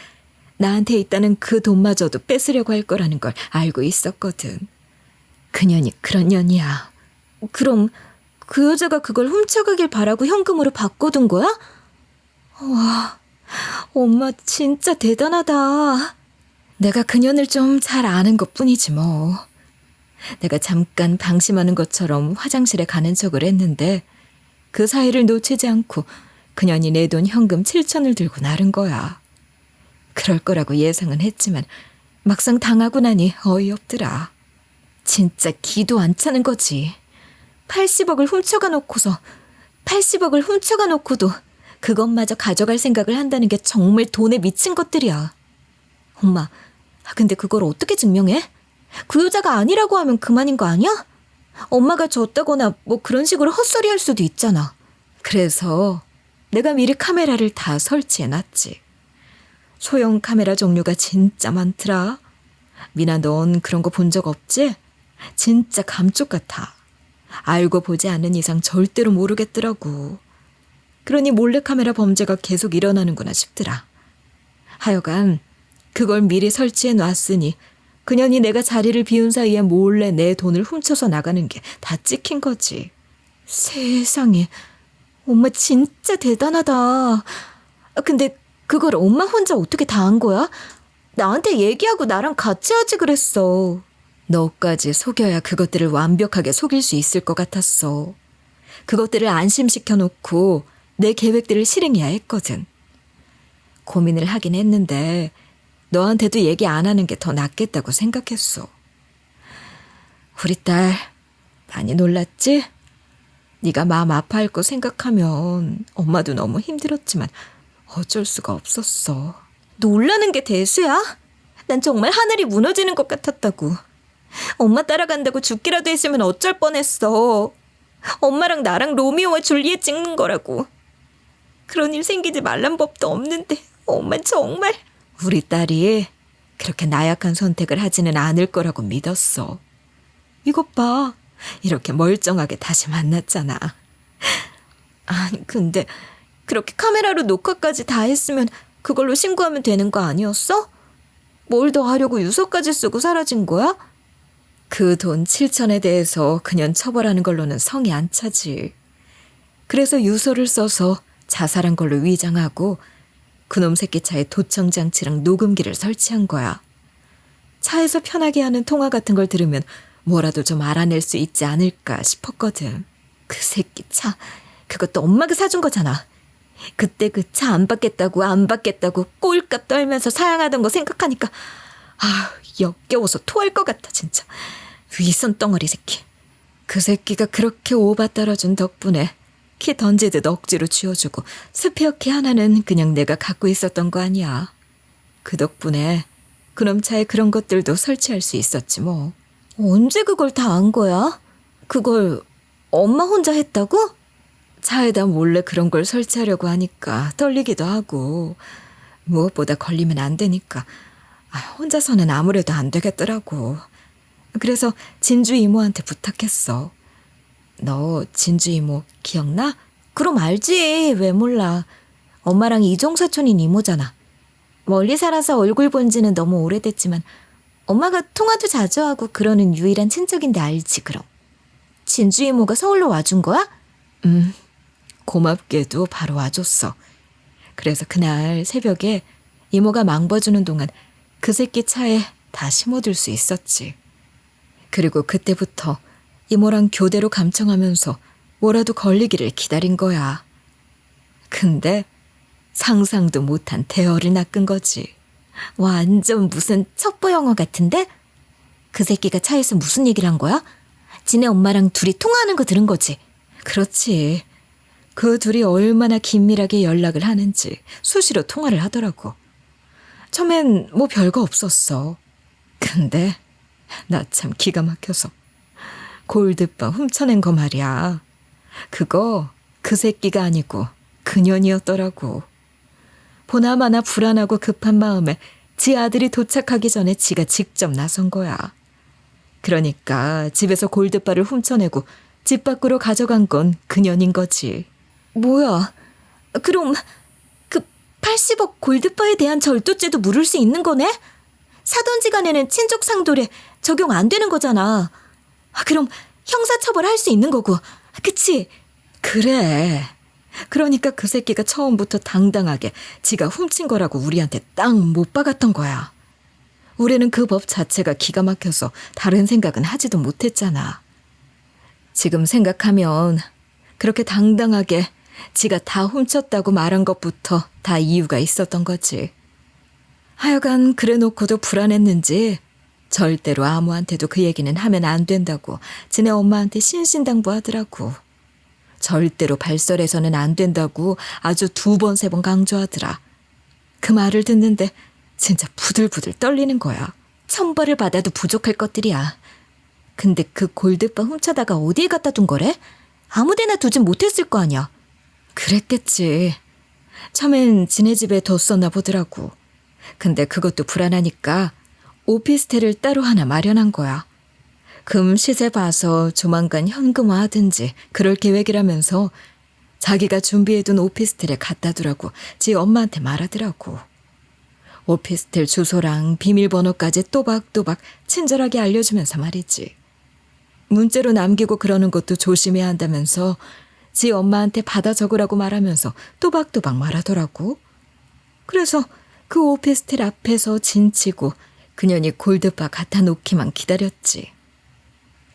나한테 있다는 그 돈마저도 뺏으려고 할 거라는 걸 알고 있었거든. 그년이 그런 년이야. 그럼 그 여자가 그걸 훔쳐가길 바라고 현금으로 바꿔둔 거야? 와, 엄마 진짜 대단하다. 내가 그년을 좀 잘 아는 것뿐이지 뭐. 내가 잠깐 방심하는 것처럼 화장실에 가는 척을 했는데 그 사이를 놓치지 않고 그년이 내 돈 현금 7천을 들고 나른 거야. 그럴 거라고 예상은 했지만 막상 당하고 나니 어이없더라. 진짜 기도 안 차는 거지. 80억을 훔쳐가 놓고도 그것마저 가져갈 생각을 한다는 게 정말 돈에 미친 것들이야. 엄마, 근데 그걸 어떻게 증명해? 그 여자가 아니라고 하면 그만인 거 아니야? 엄마가 줬다거나 뭐 그런 식으로 헛소리할 수도 있잖아. 그래서 내가 미리 카메라를 다 설치해놨지. 소형 카메라 종류가 진짜 많더라. 미나, 넌 그런 거 본 적 없지? 진짜 감쪽 같아. 알고 보지 않는 이상 절대로 모르겠더라고. 그러니 몰래카메라 범죄가 계속 일어나는구나 싶더라. 하여간 그걸 미리 설치해 놨으니 그년이 내가 자리를 비운 사이에 몰래 내 돈을 훔쳐서 나가는 게 다 찍힌 거지. 세상에, 엄마 진짜 대단하다. 근데 그걸 엄마 혼자 어떻게 다 한 거야? 나한테 얘기하고 나랑 같이 하지 그랬어. 너까지 속여야 그것들을 완벽하게 속일 수 있을 것 같았어. 그것들을 안심시켜 놓고 내 계획들을 실행해야 했거든. 고민을 하긴 했는데 너한테도 얘기 안 하는 게 더 낫겠다고 생각했어. 우리 딸 많이 놀랐지? 네가 마음 아파할 거 생각하면 엄마도 너무 힘들었지만 어쩔 수가 없었어. 놀라는 게 대수야? 난 정말 하늘이 무너지는 것 같았다고. 엄마 따라간다고 죽기라도 했으면 어쩔 뻔했어. 엄마랑 나랑 로미오와 줄리엣 찍는 거라고. 그런 일 생기지 말란 법도 없는데 엄마 정말. 우리 딸이 그렇게 나약한 선택을 하지는 않을 거라고 믿었어. 이것 봐. 이렇게 멀쩡하게 다시 만났잖아. 아니 근데 그렇게 카메라로 녹화까지 다 했으면 그걸로 신고하면 되는 거 아니었어? 뭘 더 하려고 유서까지 쓰고 사라진 거야? 그 돈 7천에 대해서 그년 처벌하는 걸로는 성이 안 차지. 그래서 유서를 써서 자살한 걸로 위장하고 그놈 새끼 차에 도청 장치랑 녹음기를 설치한 거야. 차에서 편하게 하는 통화 같은 걸 들으면 뭐라도 좀 알아낼 수 있지 않을까 싶었거든. 그 새끼 차, 그것도 엄마가 사준 거잖아. 그때 그 차 안 받겠다고 꼴값 떨면서 사양하던 거 생각하니까 역겨워서 토할 것 같아 진짜. 위선 덩어리 새끼. 그 새끼가 그렇게 오바 떨어준 덕분에 키 던지듯 억지로 쥐어주고 스페어키 하나는 그냥 내가 갖고 있었던 거 아니야. 그 덕분에 그놈 차에 그런 것들도 설치할 수 있었지 뭐. 언제 그걸 다 한 거야? 그걸 엄마 혼자 했다고? 차에다 몰래 그런 걸 설치하려고 하니까 떨리기도 하고 무엇보다 걸리면 안 되니까 혼자서는 아무래도 안 되겠더라고. 그래서 진주 이모한테 부탁했어. 너 진주 이모 기억나? 그럼 알지. 왜 몰라. 엄마랑 이종 사촌인 이모잖아. 멀리 살아서 얼굴 본 지는 너무 오래됐지만 엄마가 통화도 자주 하고 그러는 유일한 친척인데 알지 그럼. 진주 이모가 서울로 와준 거야? 고맙게도 바로 와줬어. 그래서 그날 새벽에 이모가 망봐주는 동안 그 새끼 차에 다 심어둘 수 있었지. 그리고 그때부터 이모랑 교대로 감청하면서 뭐라도 걸리기를 기다린 거야. 근데 상상도 못한 대어를 낚은 거지. 완전 무슨 첩보 영화 같은데? 그 새끼가 차에서 무슨 얘기를 한 거야? 지네 엄마랑 둘이 통화하는 거 들은 거지? 그렇지. 그 둘이 얼마나 긴밀하게 연락을 하는지 수시로 통화를 하더라고. 처음엔 뭐 별거 없었어. 근데 나 참 기가 막혀서 골드바 훔쳐낸 거 말이야. 그거 그 새끼가 아니고 그년이었더라고. 보나마나 불안하고 급한 마음에 지 아들이 도착하기 전에 지가 직접 나선 거야. 그러니까 집에서 골드바를 훔쳐내고 집 밖으로 가져간 건 그년인 거지. 뭐야? 그럼 그 80억 골드바에 대한 절도죄도 물을 수 있는 거네? 사돈지간에는 친족 상돌에 적용 안 되는 거잖아. 그럼 형사처벌 할 수 있는 거고, 그치? 그래. 그러니까 그 새끼가 처음부터 당당하게 지가 훔친 거라고 우리한테 딱 못 박았던 거야. 우리는 그 법 자체가 기가 막혀서 다른 생각은 하지도 못했잖아. 지금 생각하면 그렇게 당당하게 지가 다 훔쳤다고 말한 것부터 다 이유가 있었던 거지. 하여간 그래 놓고도 불안했는지 절대로 아무한테도 그 얘기는 하면 안 된다고 지네 엄마한테 신신당부하더라고. 절대로 발설해서는 안 된다고 아주 2번, 3번 강조하더라. 그 말을 듣는데 진짜 부들부들 떨리는 거야. 천벌을 받아도 부족할 것들이야. 근데 그 골드바 훔쳐다가 어디에 갖다 둔 거래? 아무데나 두진 못했을 거 아니야. 그랬겠지. 처음엔 지네 집에 뒀었나 보더라고. 근데 그것도 불안하니까 오피스텔을 따로 하나 마련한 거야. 금 시세 봐서 조만간 현금화하든지 그럴 계획이라면서 자기가 준비해둔 오피스텔에 갖다 두라고 지 엄마한테 말하더라고. 오피스텔 주소랑 비밀번호까지 또박또박 친절하게 알려주면서 말이지. 문자로 남기고 그러는 것도 조심해야 한다면서 지 엄마한테 받아 적으라고 말하면서 또박또박 말하더라고. 그래서 그 오피스텔 앞에서 진치고 그년이 골드바 갖다 놓기만 기다렸지.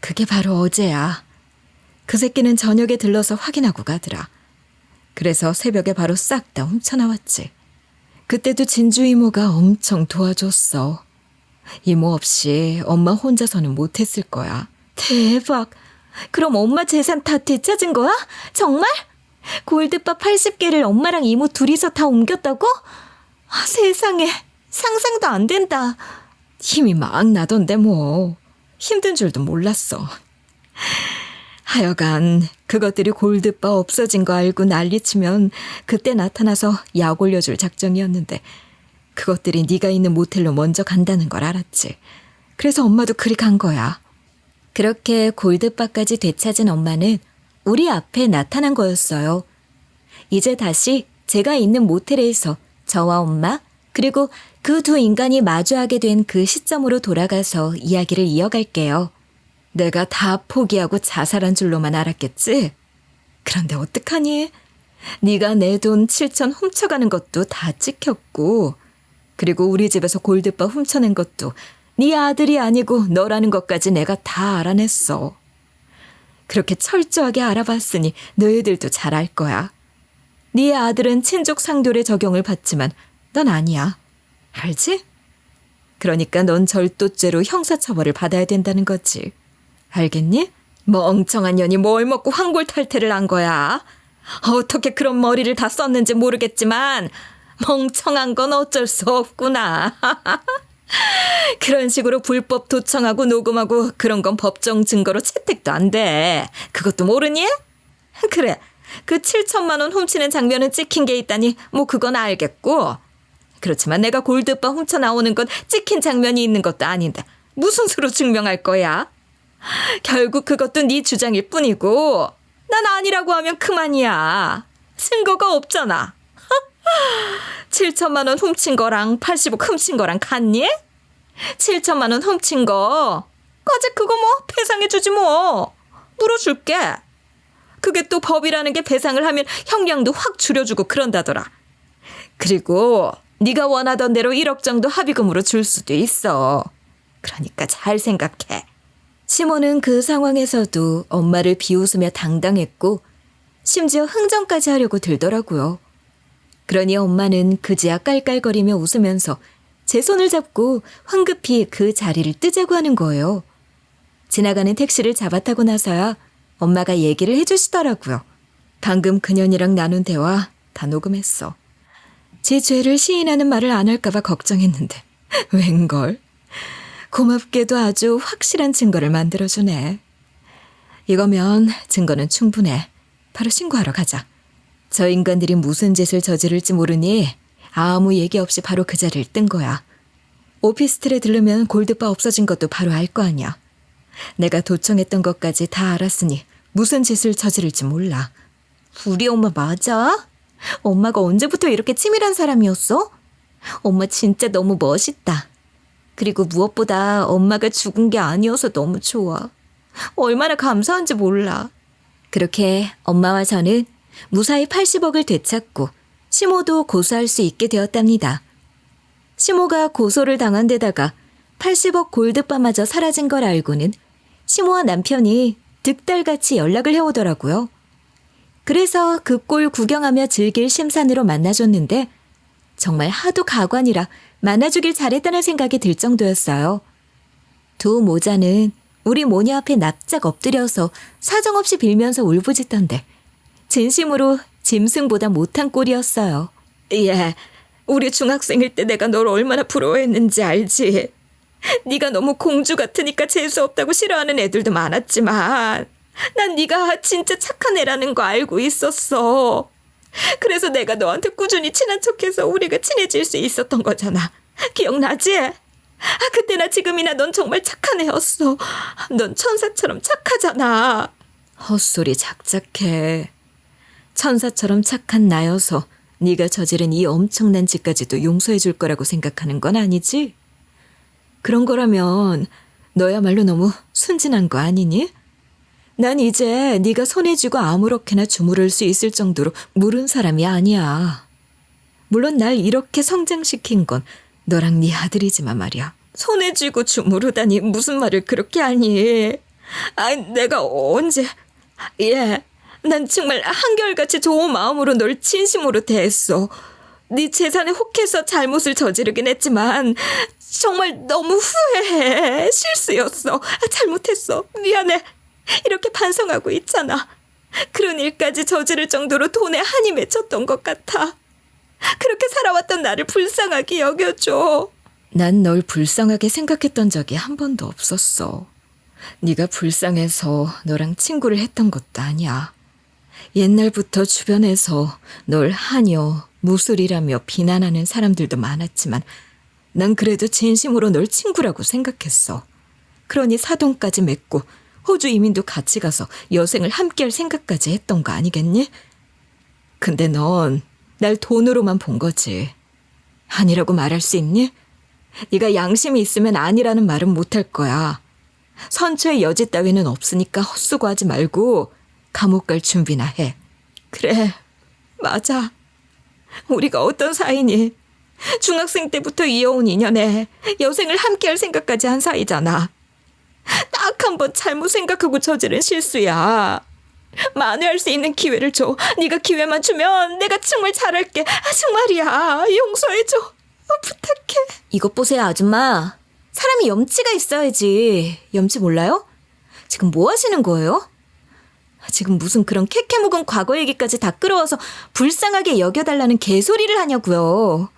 그게 바로 어제야. 그 새끼는 저녁에 들러서 확인하고 가더라. 그래서 새벽에 바로 싹 다 훔쳐나왔지. 그때도 진주 이모가 엄청 도와줬어. 이모 없이 엄마 혼자서는 못했을 거야. 대박! 그럼 엄마 재산 다 되찾은 거야? 정말? 골드바 80개를 엄마랑 이모 둘이서 다 옮겼다고? 세상에, 상상도 안 된다. 힘이 막 나던데 뭐. 힘든 줄도 몰랐어. 하여간 그것들이 골드바 없어진 거 알고 난리치면 그때 나타나서 약 올려줄 작정이었는데 그것들이 네가 있는 모텔로 먼저 간다는 걸 알았지. 그래서 엄마도 그리 간 거야. 그렇게 골드바까지 되찾은 엄마는 우리 앞에 나타난 거였어요. 이제 다시 제가 있는 모텔에서 저와 엄마 그리고 그 2인간이 마주하게 된 그 시점으로 돌아가서 이야기를 이어갈게요. 내가 다 포기하고 자살한 줄로만 알았겠지? 그런데 어떡하니? 네가 내 돈 7천 훔쳐가는 것도 다 찍혔고 그리고 우리 집에서 골드바 훔쳐낸 것도 네 아들이 아니고 너라는 것까지 내가 다 알아냈어. 그렇게 철저하게 알아봤으니 너희들도 잘 알 거야. 네 아들은 친족 상돌의 적용을 받지만 넌 아니야. 알지? 그러니까 넌 절도죄로 형사처벌을 받아야 된다는 거지. 알겠니? 멍청한 년이 뭘 먹고 황골탈퇴를 한 거야. 어떻게 그런 머리를 다 썼는지 모르겠지만 멍청한 건 어쩔 수 없구나. 그런 식으로 불법 도청하고 녹음하고 그런 건 법정 증거로 채택도 안 돼. 그것도 모르니? 그래, 그 7천만 원 훔치는 장면은 찍힌 게 있다니 뭐 그건 알겠고 그렇지만 내가 골드바 훔쳐 나오는 건 찍힌 장면이 있는 것도 아닌데 무슨 수로 증명할 거야? 결국 그것도 네 주장일 뿐이고 난 아니라고 하면 그만이야. 증거가 없잖아. 7천만 원 훔친 거랑 80억 훔친 거랑 같니? 7천만 원 훔친 거 까짓 그거 뭐 배상해주지 뭐. 물어줄게. 그게 또 법이라는 게 배상을 하면 형량도 확 줄여주고 그런다더라. 그리고 네가 원하던 대로 1억 정도 합의금으로 줄 수도 있어. 그러니까 잘 생각해. 시모는 그 상황에서도 엄마를 비웃으며 당당했고 심지어 흥정까지 하려고 들더라고요. 그러니 엄마는 그제야 깔깔거리며 웃으면서 제 손을 잡고 황급히 그 자리를 뜨자고 하는 거예요. 지나가는 택시를 잡아타고 나서야 엄마가 얘기를 해주시더라고요. 방금 그년이랑 나눈 대화 다 녹음했어. 제 죄를 시인하는 말을 안 할까봐 걱정했는데 웬걸? 고맙게도 아주 확실한 증거를 만들어주네. 이거면 증거는 충분해. 바로 신고하러 가자. 저 인간들이 무슨 짓을 저지를지 모르니 아무 얘기 없이 바로 그 자리를 뜬 거야. 오피스텔에 들르면 골드바 없어진 것도 바로 알 거 아니야. 내가 도청했던 것까지 다 알았으니 무슨 짓을 저지를지 몰라. 우리 엄마 맞아? 엄마가 언제부터 이렇게 치밀한 사람이었어? 엄마 진짜 너무 멋있다. 그리고 무엇보다 엄마가 죽은 게 아니어서 너무 좋아. 얼마나 감사한지 몰라. 그렇게 엄마와 저는 무사히 80억을 되찾고 시모도 고소할 수 있게 되었답니다. 시모가 고소를 당한 데다가 80억 골드바마저 사라진 걸 알고는 시모와 남편이 득달같이 연락을 해오더라고요. 그래서 그 꼴 구경하며 즐길 심산으로 만나줬는데 정말 하도 가관이라 만나주길 잘했다는 생각이 들 정도였어요. 두 모자는 우리 모녀 앞에 납작 엎드려서 사정없이 빌면서 울부짖던데 진심으로 짐승보다 못한 꼴이었어요. 예, 우리 중학생일 때 내가 널 얼마나 부러워했는지 알지? 네가 너무 공주 같으니까 재수없다고 싫어하는 애들도 많았지만 난 네가 진짜 착한 애라는 거 알고 있었어. 그래서 내가 너한테 꾸준히 친한 척해서 우리가 친해질 수 있었던 거잖아. 기억나지? 그때나 지금이나 넌 정말 착한 애였어. 넌 천사처럼 착하잖아. 헛소리 작작해. 천사처럼 착한 나여서 네가 저지른 이 엄청난 짓까지도 용서해 줄 거라고 생각하는 건 아니지? 그런 거라면 너야말로 너무 순진한 거 아니니? 난 이제 네가 손에 쥐고 아무렇게나 주무를 수 있을 정도로 무른 사람이 아니야. 물론 날 이렇게 성장시킨 건 너랑 네 아들이지만 말이야. 손에 쥐고 주무르다니 무슨 말을 그렇게 하니? 내가 언제... 예, 난 정말 한결같이 좋은 마음으로 널 진심으로 대했어. 네 재산에 혹해서 잘못을 저지르긴 했지만 정말 너무 후회해. 실수였어. 잘못했어. 미안해. 이렇게 반성하고 있잖아. 그런 일까지 저지를 정도로 돈에 한이 맺혔던 것 같아. 그렇게 살아왔던 나를 불쌍하게 여겨줘. 난 널 불쌍하게 생각했던 적이 한 번도 없었어. 네가 불쌍해서 너랑 친구를 했던 것도 아니야. 옛날부터 주변에서 널 하녀, 무술이라며 비난하는 사람들도 많았지만 난 그래도 진심으로 널 친구라고 생각했어. 그러니 사돈까지 맺고 호주 이민도 같이 가서 여생을 함께할 생각까지 했던 거 아니겠니? 근데 넌 날 돈으로만 본 거지. 아니라고 말할 수 있니? 네가 양심이 있으면 아니라는 말은 못할 거야. 선처의 여지 따위는 없으니까 헛수고하지 말고 감옥 갈 준비나 해. 그래, 맞아. 우리가 어떤 사이니? 중학생 때부터 이어온 인연에 여생을 함께할 생각까지 한 사이잖아. 딱 한 번 잘못 생각하고 저지른 실수야. 만회할 수 있는 기회를 줘. 네가 기회만 주면 내가 정말 잘할게. 정말이야. 용서해줘. 부탁해. 이것 보세요, 아줌마. 사람이 염치가 있어야지. 염치 몰라요? 지금 뭐 하시는 거예요? 지금 무슨 그런 캐캐묵은 과거 얘기까지 다 끌어와서 불쌍하게 여겨달라는 개소리를 하냐고요.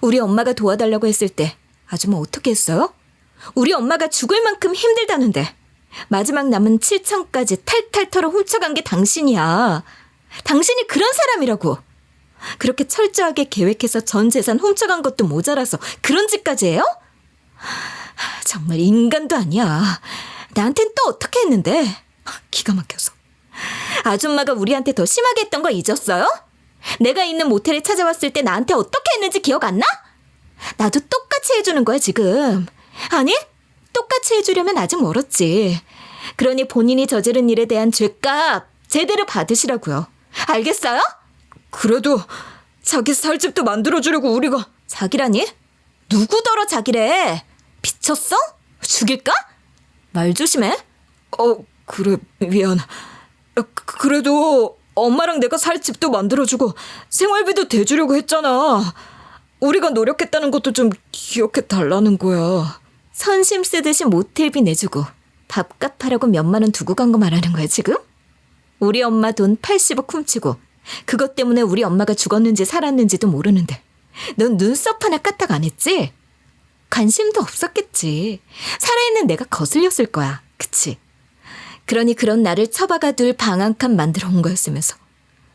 우리 엄마가 도와달라고 했을 때 아줌마 어떻게 했어요? 우리 엄마가 죽을 만큼 힘들다는데 마지막 남은 7천까지 탈탈 털어 훔쳐간 게 당신이야. 당신이 그런 사람이라고. 그렇게 철저하게 계획해서 전 재산 훔쳐간 것도 모자라서 그런 짓까지 해요? 정말 인간도 아니야. 나한텐 또 어떻게 했는데? 기가 막혀서. 아줌마가 우리한테 더 심하게 했던 거 잊었어요? 내가 있는 모텔에 찾아왔을 때 나한테 어떻게 했는지 기억 안 나? 나도 똑같이 해주는 거야 지금. 아니, 똑같이 해주려면 아직 멀었지. 그러니 본인이 저지른 일에 대한 죄값 제대로 받으시라고요. 알겠어요? 그래도 자기 살집도 만들어주려고 우리가... 자기라니? 누구더러 자기래? 미쳤어? 죽일까? 말 조심해. 그래, 미안. 그래도 엄마랑 내가 살 집도 만들어주고 생활비도 대주려고 했잖아. 우리가 노력했다는 것도 좀 기억해 달라는 거야. 선심 쓰듯이 모텔비 내주고 밥값 하라고 몇만 원 두고 간 거 말하는 거야 지금? 우리 엄마 돈 80억 훔치고 그것 때문에 우리 엄마가 죽었는지 살았는지도 모르는데 넌 눈썹 하나 까딱 안 했지? 관심도 없었겠지. 살아있는 내가 거슬렸을 거야. 그치? 그러니 그런 나를 처박아둘 방 한 칸 만들어 온 거였으면서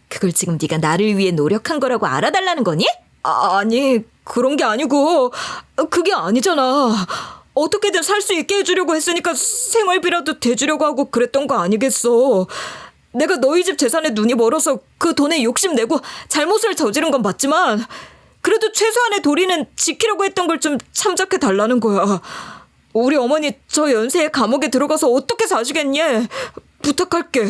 그걸 지금 네가 나를 위해 노력한 거라고 알아달라는 거니? 아니, 그런 게 아니고 그게 아니잖아. 어떻게든 살 수 있게 해주려고 했으니까 생활비라도 대주려고 하고 그랬던 거 아니겠어. 내가 너희 집 재산에 눈이 멀어서 그 돈에 욕심내고 잘못을 저지른 건 맞지만 그래도 최소한의 도리는 지키려고 했던 걸 좀 참작해 달라는 거야. 우리 어머니 저 연세에 감옥에 들어가서 어떻게 사시겠니? 부탁할게.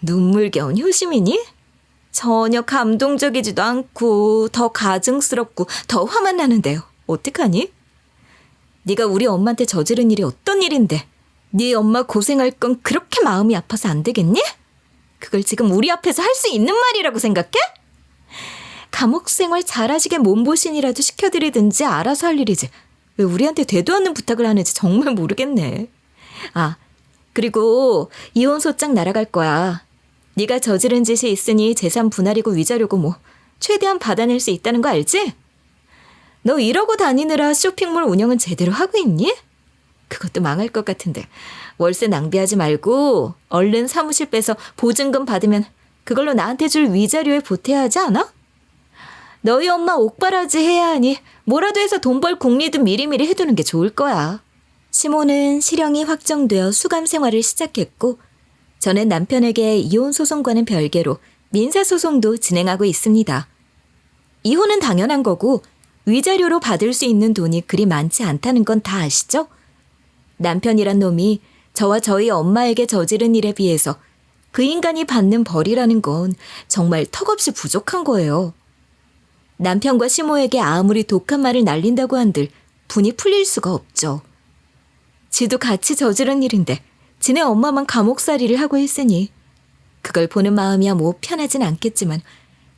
눈물겨운 효심이니? 전혀 감동적이지도 않고 더 가증스럽고 더 화만 나는데요. 어떡하니? 네가 우리 엄마한테 저지른 일이 어떤 일인데 네 엄마 고생할 건 그렇게 마음이 아파서 안 되겠니? 그걸 지금 우리 앞에서 할 수 있는 말이라고 생각해? 감옥 생활 잘하시게 몸보신이라도 시켜드리든지 알아서 할 일이지 왜 우리한테 되도 않는 부탁을 하는지 정말 모르겠네. 아, 그리고 이혼 소장 날아갈 거야. 네가 저지른 짓이 있으니 재산 분할이고 위자료고 뭐 최대한 받아낼 수 있다는 거 알지? 너 이러고 다니느라 쇼핑몰 운영은 제대로 하고 있니? 그것도 망할 것 같은데 월세 낭비하지 말고 얼른 사무실 빼서 보증금 받으면 그걸로 나한테 줄 위자료에 보태야 하지 않아? 너희 엄마 옥바라지 해야 하니 뭐라도 해서 돈 벌 궁리든 미리미리 해두는 게 좋을 거야. 시모는 실형이 확정되어 수감 생활을 시작했고 저는 남편에게 이혼 소송과는 별개로 민사 소송도 진행하고 있습니다. 이혼은 당연한 거고 위자료로 받을 수 있는 돈이 그리 많지 않다는 건 다 아시죠? 남편이란 놈이 저와 저희 엄마에게 저지른 일에 비해서 그 인간이 받는 벌이라는 건 정말 턱없이 부족한 거예요. 남편과 시모에게 아무리 독한 말을 날린다고 한들 분이 풀릴 수가 없죠. 지도 같이 저지른 일인데 지네 엄마만 감옥살이를 하고 있으니 그걸 보는 마음이야 뭐 편하진 않겠지만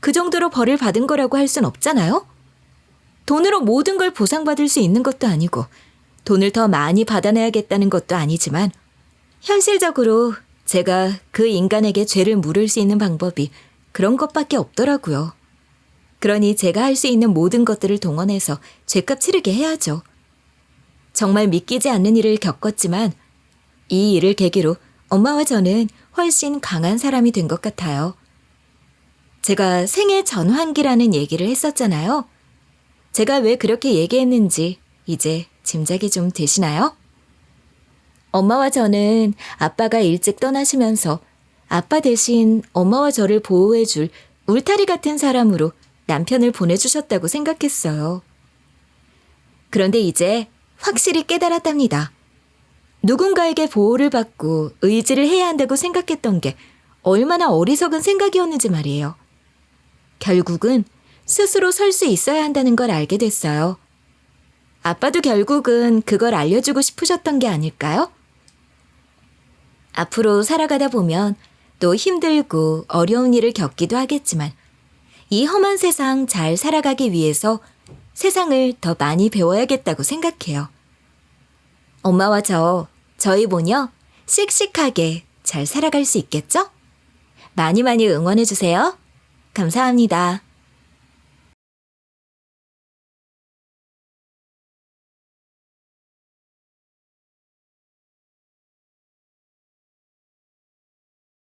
그 정도로 벌을 받은 거라고 할 순 없잖아요? 돈으로 모든 걸 보상받을 수 있는 것도 아니고 돈을 더 많이 받아내야겠다는 것도 아니지만 현실적으로 제가 그 인간에게 죄를 물을 수 있는 방법이 그런 것밖에 없더라고요. 그러니 제가 할 수 있는 모든 것들을 동원해서 죄값 치르게 해야죠. 정말 믿기지 않는 일을 겪었지만 이 일을 계기로 엄마와 저는 훨씬 강한 사람이 된 것 같아요. 제가 생애 전환기라는 얘기를 했었잖아요. 제가 왜 그렇게 얘기했는지 이제 짐작이 좀 되시나요? 엄마와 저는 아빠가 일찍 떠나시면서 아빠 대신 엄마와 저를 보호해줄 울타리 같은 사람으로 남편을 보내주셨다고 생각했어요. 그런데 이제 확실히 깨달았답니다. 누군가에게 보호를 받고 의지를 해야 한다고 생각했던 게 얼마나 어리석은 생각이었는지 말이에요. 결국은 스스로 설 수 있어야 한다는 걸 알게 됐어요. 아빠도 결국은 그걸 알려주고 싶으셨던 게 아닐까요? 앞으로 살아가다 보면 또 힘들고 어려운 일을 겪기도 하겠지만 이 험한 세상 잘 살아가기 위해서 세상을 더 많이 배워야겠다고 생각해요. 엄마와 저희 모녀 씩씩하게 잘 살아갈 수 있겠죠? 많이 많이 응원해주세요. 감사합니다.